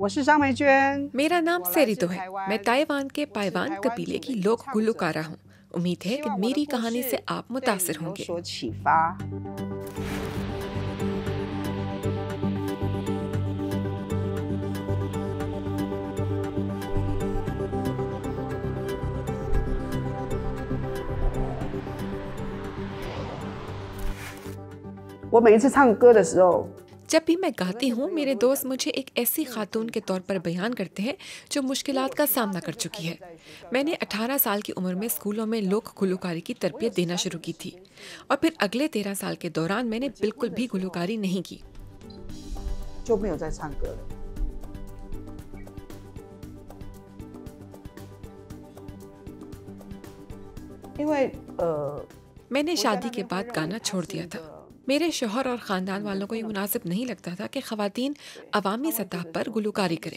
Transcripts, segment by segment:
मेरा नाम सेरितो है। मैं ताइवान के पाइवान कबीले की लोक गुलुकारा हूँ। उम्मीद है कि मेरी कहानी से आप मुतासिर होंगे। जब भी मैं गाती हूँ, मेरे दोस्त मुझे एक ऐसी खातून के तौर पर बयान करते हैं जो मुश्किलात का सामना कर चुकी है। मैंने 18 साल की उम्र में स्कूलों में लोक गुलुकारी की तरबियत देना शुरू की थी और फिर अगले 13 साल के दौरान मैंने बिल्कुल भी गुलुकारी नहीं की। मैंने शादी के बाद गाना छोड़ दिया था। मेरे शौहर और ख़ानदान वालों को ये मुनासिब नहीं लगता था कि ख़वातीन अवामी सतह पर गुलुकारी करें।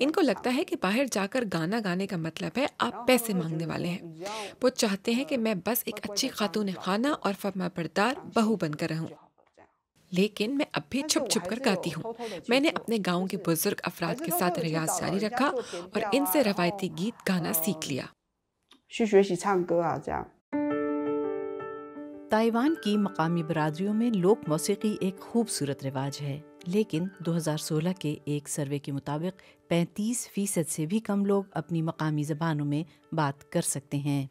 इनको लगता है कि बाहर जाकर गाना गाने का मतलब है आप पैसे मांगने वाले हैं। वो चाहते हैं कि मैं बस एक अच्छी खातून खाना और फर्माबरदार बहू बनकर रहूं। लेकिन मैं अब भी छुप छुप कर गाती हूँ। मैंने अपने गाँव के बुजुर्ग अफराद के साथ रियाज जारी रखा और इनसे रवायती गीत गाना सीख लिया। ताइवान की मकामी बरादरियों में लोक मौसीकी एक खूबसूरत रिवाज है, लेकिन 2016 के एक सर्वे के मुताबिक 35% से भी कम लोग अपनी मकामी ज़बानों में बात कर सकते हैं।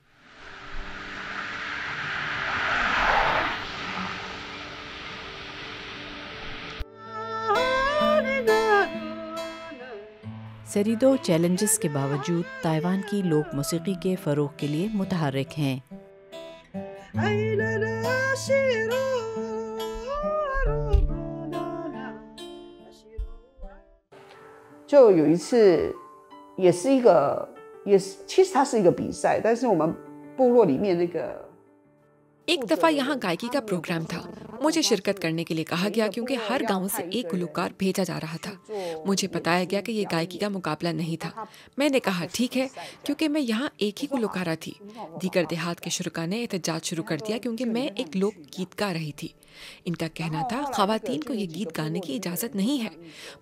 सेरिडो चैलेंजेस के बावजूद ताइवान की लोक मौसीकी के फ़रोग़ के लिए मुतहर्रिक हैं। एक दफ़ा यहाँ गायकी का प्रोग्राम था। मुझे शिरकत करने के लिए कहा गया क्योंकि हर गांव से एक गुलूकार भेजा जा रहा था। मुझे बताया गया कि ये गायकी का मुकाबला नहीं था। मैंने कहा ठीक है, क्योंकि मैं यहाँ एक ही गुलूकारा थी। दीगर देहात के शुरका ने एहतजाज शुरू कर दिया क्योंकि मैं एक लोक गीत गा रही थी। इनका कहना था ख़वातीन को ये गीत गाने की इजाज़त नहीं है।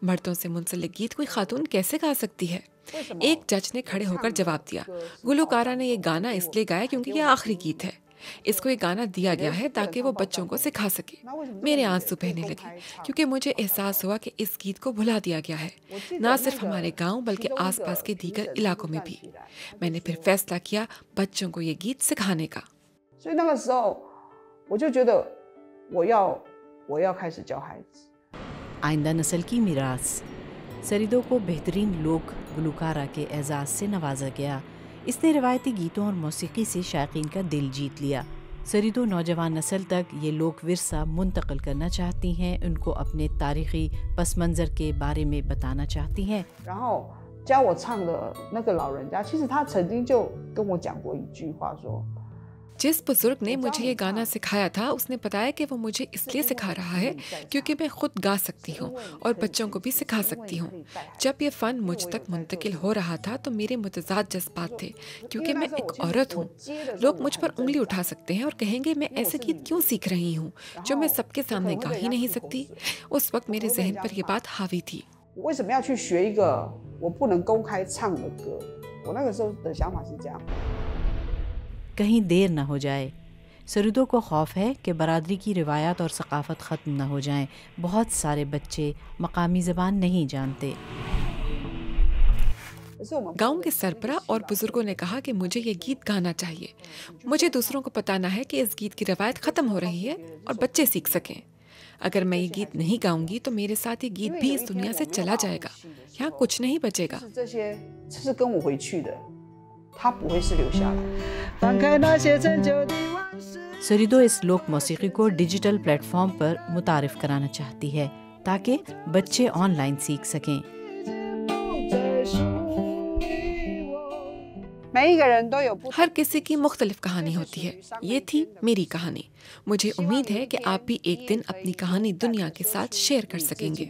मर्दों से मुंसलिक गीत कोई खातून कैसे गा सकती है? एक जज ने खड़े होकर जवाब दिया, गुलूकारा ने ये गाना इसलिए गाया क्योंकि ये आखिरी गीत है। इसको ये गाना दिया गया है ताकि वो बच्चों को सिखा सके। मेरे आंसू बहने लगे क्योंकि मुझे एहसास हुआ कि इस गीत को भुला दिया गया है, ना सिर्फ हमारे गांव बल्कि आसपास के दीगर इलाकों में भी। मैंने फिर फैसला किया बच्चों को ये गीत सिखाने का। आइंदा नस्ल की मीरास। सेरिडो को बेहतरीन लोक गुलूकारा के एजाज़ से नवाजा गया। इसने रवायती गीतों और मौसीकी से शायकीन का दिल जीत लिया। सेरिडो नौजवान नस्ल तक ये लोक विरसा मुंतकिल करना चाहती हैं। उनको अपने तारीख़ी पस मंज़र के बारे में बताना चाहती हैं। जिस बुजुर्ग ने मुझे ये गाना सिखाया था उसने बताया कि वो मुझे इसलिए सिखा रहा है क्योंकि मैं खुद गा सकती हूँ और बच्चों को भी सिखा सकती हूँ। जब ये फ़न मुझ तक मुंतकिल हो रहा था तो मेरे मुतज़ाद जज्बात थे क्योंकि मैं एक औरत हूँ। लोग मुझ पर उंगली उठा सकते हैं और कहेंगे मैं ऐसे गीत क्यों सीख रही हूँ जो मैं सबके सामने गा ही नहीं सकती। उस वक्त मेरे जहन पर यह बात हावी थी। कहीं देर न हो जाए। सेरिडो को खौफ है कि बरादरी की रिवायात और सकाफ़त ख़त्म न हो जाएं। बहुत सारे बच्चे मकामी ज़बान नहीं जानते। गांव के सरबरा और बुजुर्गों ने कहा कि मुझे ये गीत गाना चाहिए। मुझे दूसरों को बताना है कि इस गीत की रवायत ख़त्म हो रही है और बच्चे सीख सकें। अगर मैं ये गीत नहीं गाऊंगी तो मेरे साथ ये गीत भी इस दुनिया से चला जाएगा। यहाँ कुछ नहीं बचेगा। सेरिडो इस लोक मौसीकी को डिजिटल प्लेटफॉर्म पर मुतारिफ कराना चाहती है ताकि बच्चे ऑनलाइन सीख सकें। हर किसी की मुख्तलिफ कहानी होती है। ये थी मेरी कहानी। मुझे उम्मीद है कि आप भी एक दिन अपनी कहानी दुनिया के साथ शेयर कर सकेंगे।